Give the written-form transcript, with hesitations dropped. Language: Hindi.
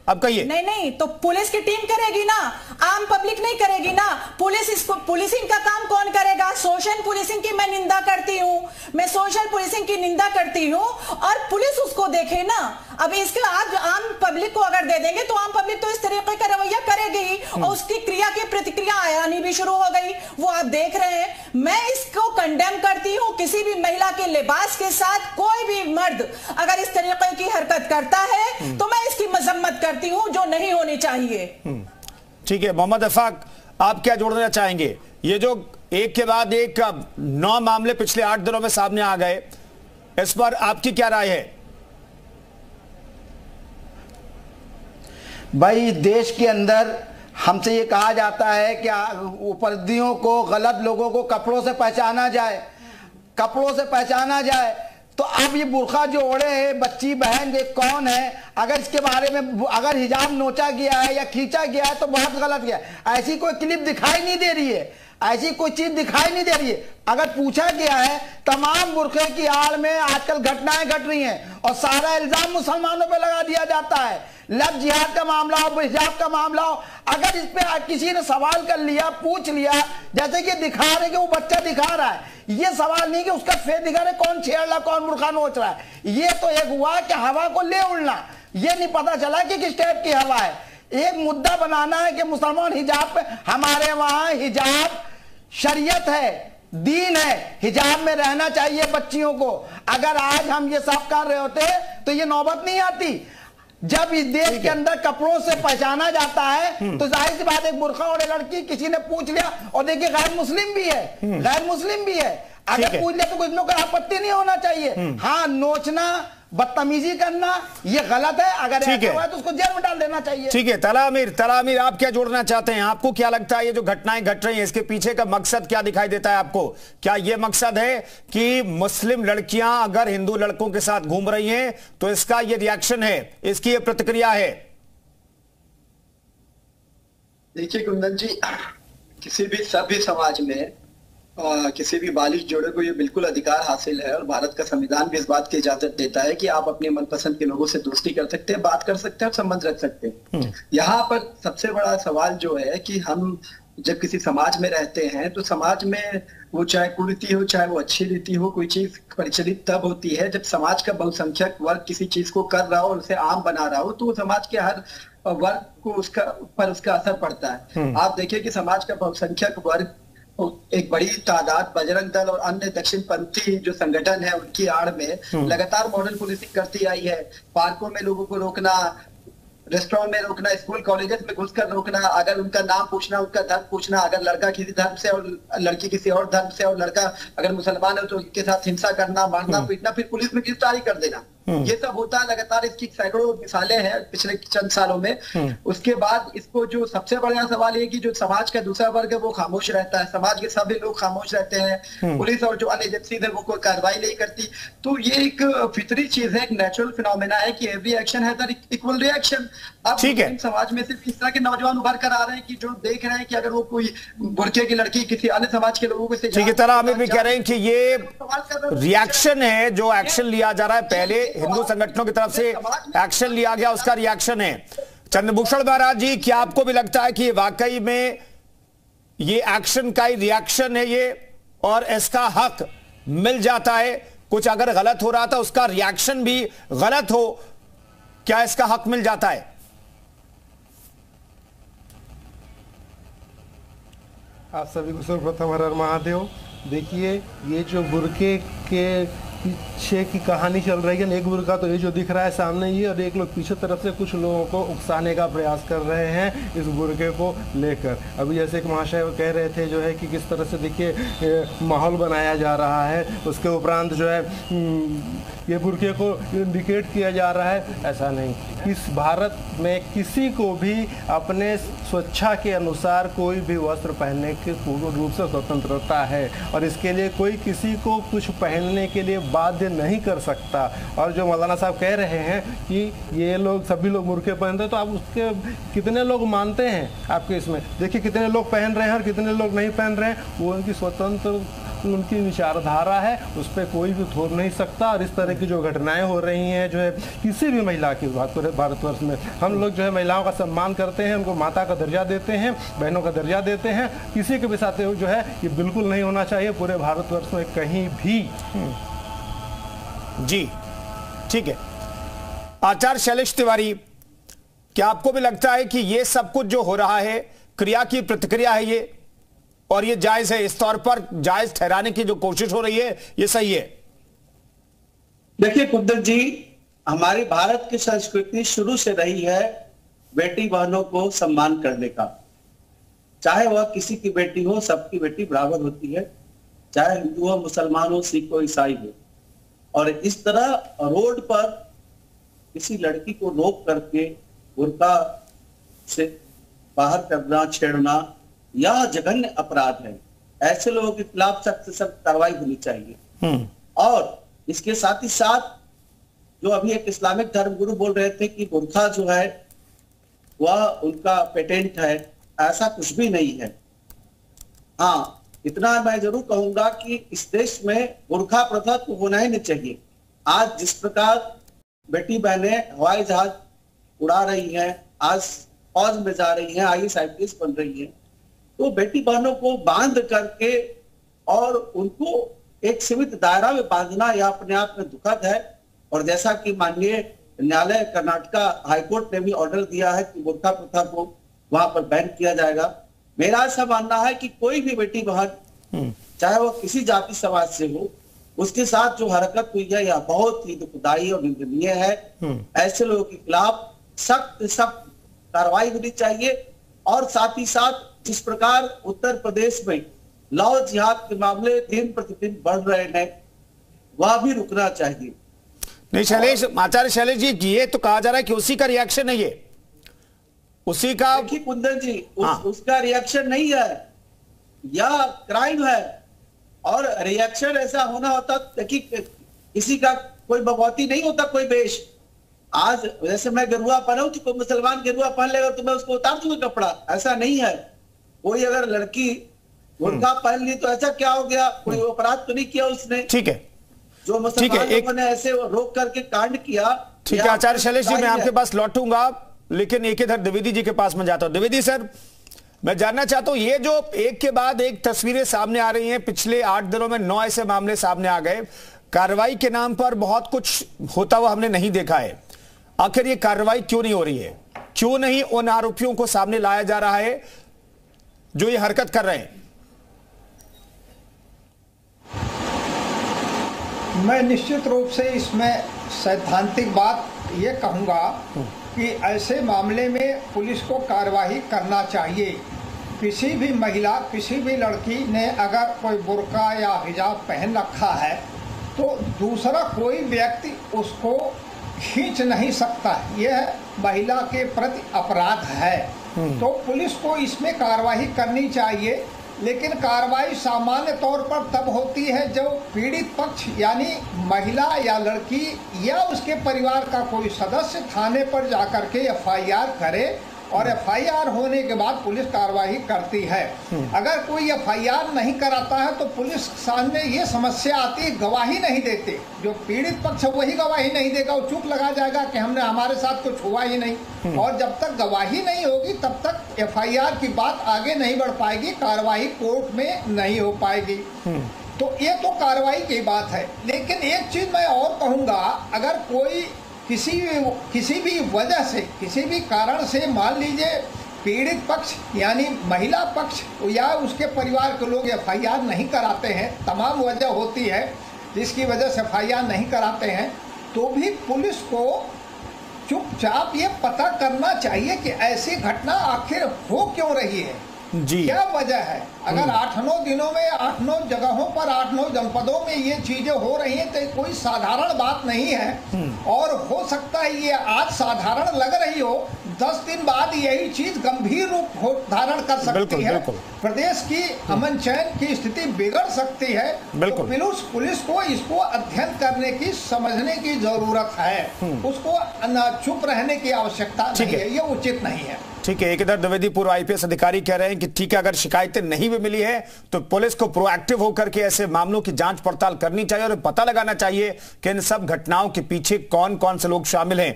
अब कहिए। नहीं नहीं, तो पुलिस की टीम करेगी ना, आम पब्लिक नहीं करेगी ना। पुलिसिंग का काम कौन करेगा? सोशल पुलिसिंग की मैं निंदा करती हूं, मैं सोशल पुलिसिंग की निंदा करती हूं, और पुलिस उसको देखे ना। अब इसके आज आम पब्लिक को अगर दे देंगे तो आम पब्लिक तो इस तरीके का रवैया करेगी ही, और उसकी क्रिया की प्रतिक्रिया आनी भी शुरू हो गई, वो आप देख रहे हैं। मैं इसको कंडेम करती हूं। किसी भी महिला के लिबास के साथ कोई भी मर्द अगर इस तरीके की हरकत करता है तो मैं इसकी मजम्मत करती हूं, जो नहीं होनी चाहिए। ठीक है, मोहम्मद इफाक, आप क्या जोड़ना चाहेंगे? ये जो एक के बाद एक 9 मामले पिछले 8 दिनों में सामने आ गए, इस पर आपकी क्या राय है? भाई, देश के अंदर हमसे ये कहा जाता है कि उपलब्धियों को, गलत लोगों को कपड़ों से पहचाना जाए, कपड़ों से पहचाना जाए। तो अब ये बुर्का जो ओढ़े है बच्ची बहन, ये कौन है? अगर इसके बारे में अगर हिजाब नोचा गया है या खींचा गया है तो बहुत गलत गया। ऐसी कोई क्लिप दिखाई नहीं दे रही है, ऐसी कोई चीज दिखाई नहीं दे रही है। अगर पूछा गया है, तमाम बुर्के की आड़ में आजकल घटनाएं घट रही हैं और सारा इल्जाम मुसलमानों पे लगा दिया जाता है। लव जिहाद का मामला हो, हिजाब का मामला हो, अगर इस पे किसी ने सवाल कर लिया, पूछ लिया, जैसे कि दिखा रहे कि वो बच्चा दिखा रहा है, ये सवाल नहीं कि उसका फेस दिखा रहे, कौन छेड़ रहा, कौन बुर्का नोच रहा है। ये तो एक हुआ कि हवा को ले उड़ना, ये नहीं पता चला कि किस टाइप की हवा है। एक मुद्दा बनाना है कि मुसलमान हिजाब पे, हमारे वहां हिजाब शरीयत है, दीन है, हिजाब में रहना चाहिए बच्चियों को। अगर आज हम ये सब कर रहे होते तो ये नौबत नहीं आती। जब इस देश के अंदर कपड़ों से पहचाना जाता है तो जाहिर सी बात, एक बुर्का और लड़की किसी ने पूछ लिया, और देखिए गैर मुस्लिम भी है, गैर मुस्लिम भी है, अगर पूछ लिया तो कुछ लोग आपत्ति नहीं होना चाहिए। हाँ, नोचना, बदतमीजी करना ये गलत है, अगर ऐसा हुआ तो उसको जेल में डाल देना चाहिए। ठीक है, तला अमीर, आप क्या जोड़ना चाहते हैं? आपको क्या लगता है ये जो घटनाएं घट रही हैं, इसके पीछे का मकसद क्या दिखाई देता है आपको? क्या ये मकसद है कि मुस्लिम लड़कियां अगर हिंदू लड़कों के साथ घूम रही हैं तो इसका ये रिएक्शन है, इसकी ये प्रतिक्रिया है? देखिए कुंदन जी, किसी भी सभ्य समाज में किसी भी बालिग जोड़े को ये बिल्कुल अधिकार हासिल है, और भारत का संविधान भी इस बात की इजाजत देता है कि आप अपने मनपसंद के लोगों से दोस्ती कर सकते हैं, बात कर सकते हैं और संबंध रख सकते हैं। यहाँ पर सबसे बड़ा सवाल जो है कि हम जब किसी समाज में रहते हैं तो समाज में वो चाहे कुरीति हो, चाहे वो अच्छी रीति हो, कोई चीज प्रचलित तब होती है जब समाज का बहुसंख्यक वर्ग किसी चीज को कर रहा हो और उसे आम बना रहा हो, तो समाज के हर वर्ग को उसका असर पड़ता है। आप देखिए कि समाज का बहुसंख्यक वर्ग, एक बड़ी तादाद बजरंग दल और अन्य दक्षिणपंथी जो संगठन है उनकी आड़ में लगातार मॉडल पुलिसिंग करती आई है। पार्कों में लोगों को रोकना, रेस्टोरेंट में रोकना, स्कूल कॉलेजेस में घुसकर रोकना, अगर उनका नाम पूछना, उनका धर्म पूछना, अगर लड़का किसी धर्म से और लड़की किसी और धर्म से, और लड़का अगर मुसलमान है तो उनके साथ हिंसा करना, मारना, पीटना, फिर पुलिस में गिरफ्तारी कर देना, ये सब होता है लगातार। इसकी सैकड़ों मिसालें हैं पिछले चंद सालों में। उसके बाद इसको जो सबसे बड़ा सवाल है कि जो समाज का दूसरा वर्ग है वो खामोश रहता है, समाज के सभी लोग खामोश रहते हैं, पुलिस और जो अन्य एजेंसी है वो कोई कार्रवाई नहीं करती। तो ये एक फितरी चीज है, एक नेचुरल फिनोमेना है कि every action has an equal reaction. अब समाज में सिर्फ इस तरह के नौजवान उभर कर आ रहे हैं कि जो देख रहे हैं कि अगर वो कोई बुर्के की लड़की किसी अन्य समाज के लोगों से, ठीक है, तला आमिर भी कह रहे हैं कि ये रिएक्शन है, जो एक्शन लिया जा रहा है, पहले हिंदू संगठनों की तरफ से एक्शन लिया गया, उसका रिएक्शन है। चंद्रभूषण महाराज जी, क्या आपको भी लगता है कि वाकई में ये एक्शन का ही रिएक्शन है ये, और इसका हक मिल जाता है? कुछ अगर गलत हो रहा था उसका रिएक्शन भी गलत हो, क्या इसका हक मिल जाता है? आप सभी को सर्वप्रथम हर हर महादेव। देखिए, ये जो बुर्के के पीछे की कहानी चल रही है, एक बुर्का तो ये जो दिख रहा है सामने ये, और एक लोग पीछे तरफ से कुछ लोगों को उकसाने का प्रयास कर रहे हैं इस बुर्के को लेकर। अभी जैसे एक महाशय वो कह रहे थे जो है कि किस तरह से देखिए माहौल बनाया जा रहा है, उसके उपरांत जो है ये बुर्के को इंडिकेट किया जा रहा है। ऐसा नहीं, इस भारत में किसी को भी अपने स्वेच्छा के अनुसार कोई भी वस्त्र पहनने के पूर्ण रूप से स्वतंत्रता है, और इसके लिए कोई किसी को कुछ पहनने के लिए बाध्य नहीं कर सकता। और जो मौलाना साहब कह रहे हैं कि ये लोग सभी लोग बुर्के पहनते हैं, तो आप उसके कितने लोग मानते हैं आपके इसमें? देखिए कितने लोग पहन रहे हैं और कितने लोग नहीं पहन रहे हैं, वो उनकी स्वतंत्र उनकी विचारधारा है, उस पर कोई भी थोप नहीं सकता। और इस तरह की जो घटनाएं हो रही हैं जो है किसी भी महिला की भारतवर्ष में, हम लोग जो है महिलाओं का सम्मान करते हैं, उनको माता का दर्जा देते हैं, बहनों का दर्जा देते हैं। किसी के भी साथ जो है ये बिल्कुल नहीं होना चाहिए पूरे भारतवर्ष में कहीं भी। जी ठीक है। आचार्य शैलेश तिवारी, क्या आपको भी लगता है कि ये सब कुछ जो हो रहा है क्रिया की प्रतिक्रिया है ये, और ये जायज है, इस तौर पर जायज ठहराने की जो कोशिश हो रही है ये सही है? देखिए कुंदन जी, हमारी भारत की संस्कृति शुरू से रही है बेटी बहनों को सम्मान करने का। चाहे वह किसी की बेटी हो, सबकी बेटी बराबर होती है, चाहे हिंदू हो, मुसलमान हो, सिख हो, ईसाई हो। और इस तरह रोड पर किसी लड़की को रोक करके बुर्का से बाहर करना, छेड़ना, यह जघन्य अपराध है। ऐसे लोगों के खिलाफ सख्त से सख्त कार्रवाई होनी चाहिए। और इसके साथ ही साथ जो अभी एक इस्लामिक धर्मगुरु बोल रहे थे कि बुर्का जो है वह उनका पेटेंट है, ऐसा कुछ भी नहीं है। हाँ, इतना मैं जरूर कहूंगा कि इस देश में बुर्का प्रथा तो होना ही नहीं चाहिए। आज जिस प्रकार बेटी बहनें हवाई जहाज उड़ा रही हैं, आज फौज में जा रही हैं, IAS IPS बन रही हैं, तो बेटी बहनों को बांध करके और उनको एक सीमित दायरा में बांधना यह अपने आप में दुखद है। और जैसा कि माननीय न्यायालय कर्नाटका हाईकोर्ट ने भी ऑर्डर दिया है कि बुर्का प्रथा को वहां पर बैन किया जाएगा। मेरा ऐसा मानना है कि कोई भी बेटी बहन चाहे वो किसी जाति समाज से हो, उसके साथ जो हरकत हुई है यह बहुत ही दुखदायी और निंदनीय है। ऐसे लोगों के खिलाफ सख्त कार्रवाई होनी चाहिए। और साथ ही साथ जिस प्रकार उत्तर प्रदेश में लव जिहाद के मामले दिन प्रतिदिन बढ़ रहे हैं, वह भी रुकना चाहिए। नहीं शैलेश, आचार्य शैलेश जी, ये तो कहा जा रहा है कि उसी का रिएक्शन है, ये उसी का। देखिए कुंदन जी, उसका रिएक्शन नहीं है, यह क्राइम है। और रिएक्शन ऐसा होना होता, देखिए किसी का कोई बगौती नहीं होता कोई वेश। आज जैसे मैं गेरुआ पहनाऊं कि कोई मुसलमान गेरुआ पहन लेगा तो मैं उसको उतार दूंगा कपड़ा, ऐसा नहीं है। कोई अगर लड़की बुर्का पहन ली तो ऐसा क्या हो गया, कोई अपराध तो नहीं किया उसने। ठीक है, जो मुसलमान लोगों ने ऐसे रोक करके कांड किया। ठीक है आचार्य शैलेश जी, मैं आपके पास लौटूंगा, लेकिन एक इधर द्विवेदी जी के पास में जाता हूं। द्विवेदी सर, मैं जानना चाहता हूं, ये जो एक के बाद एक तस्वीरें सामने आ रही हैं, पिछले 8 दिनों में 9 ऐसे मामले सामने आ गए, कार्रवाई के नाम पर बहुत कुछ होता हुआ हमने नहीं देखा है। आखिर ये कार्रवाई क्यों नहीं हो रही है? क्यों नहीं उन आरोपियों को सामने लाया जा रहा है जो ये हरकत कर रहे हैं? मैं निश्चित रूप से इसमें सैद्धांतिक बात ये कहूँगा कि ऐसे मामले में पुलिस को कार्रवाई करना चाहिए। किसी भी महिला, किसी भी लड़की ने अगर कोई बुर्का या हिजाब पहन रखा है तो दूसरा कोई व्यक्ति उसको खींच नहीं सकता। यह महिला के प्रति अपराध है, तो पुलिस को इसमें कार्रवाई करनी चाहिए। लेकिन कार्रवाई सामान्य तौर पर तब होती है जब पीड़ित पक्ष यानी महिला या लड़की या उसके परिवार का कोई सदस्य थाने पर जाकर के FIR करे, और FIR होने के बाद पुलिस कार्रवाई करती है। अगर कोई FIR नहीं कराता है तो पुलिस सामने ये समस्या आती है, गवाही नहीं देते। जो पीड़ित पक्ष है वही गवाही नहीं देगा, वो चुप लगा जाएगा कि हमने, हमारे साथ कुछ हुआ ही नहीं। और जब तक गवाही नहीं होगी तब तक FIR की बात आगे नहीं बढ़ पाएगी, कार्रवाई कोर्ट में नहीं हो पाएगी। तो ये तो कार्रवाई की बात है। लेकिन एक चीज मैं और कहूँगा, अगर कोई किसी भी वजह से, किसी भी कारण से, मान लीजिए पीड़ित पक्ष यानी महिला पक्ष या उसके परिवार के लोग FIR नहीं कराते हैं, तमाम वजह होती है जिसकी वजह से FIR नहीं कराते हैं, तो भी पुलिस को चुपचाप ये पता करना चाहिए कि ऐसी घटना आखिर हो क्यों रही है, जी क्या वजह है। अगर 8-9 दिनों में 8-9 जगहों पर 8-9 जनपदों में ये चीजें हो रही हैं तो कोई साधारण बात नहीं है। और हो सकता है ये आज साधारण लग रही हो, 10 दिन बाद यही चीज गंभीर रूप धारण कर सकती है। प्रदेश की अमन चैन की स्थिति बिगड़ सकती है। तो पुलिस को इसको अध्ययन करने की, समझने की जरूरत है। उसको चुप रहने की आवश्यकता नहीं है, ये उचित नहीं है। ठीक है, एक इधर द्विवेदी पूर्व आईपीएस अधिकारी कह रहे हैं कि ठीक है, अगर शिकायतें नहीं भी मिली है तो पुलिस को प्रोएक्टिव होकर के ऐसे मामलों की जांच पड़ताल करनी चाहिए और पता लगाना चाहिए कि इन सब घटनाओं के पीछे कौन कौन से लोग शामिल हैं।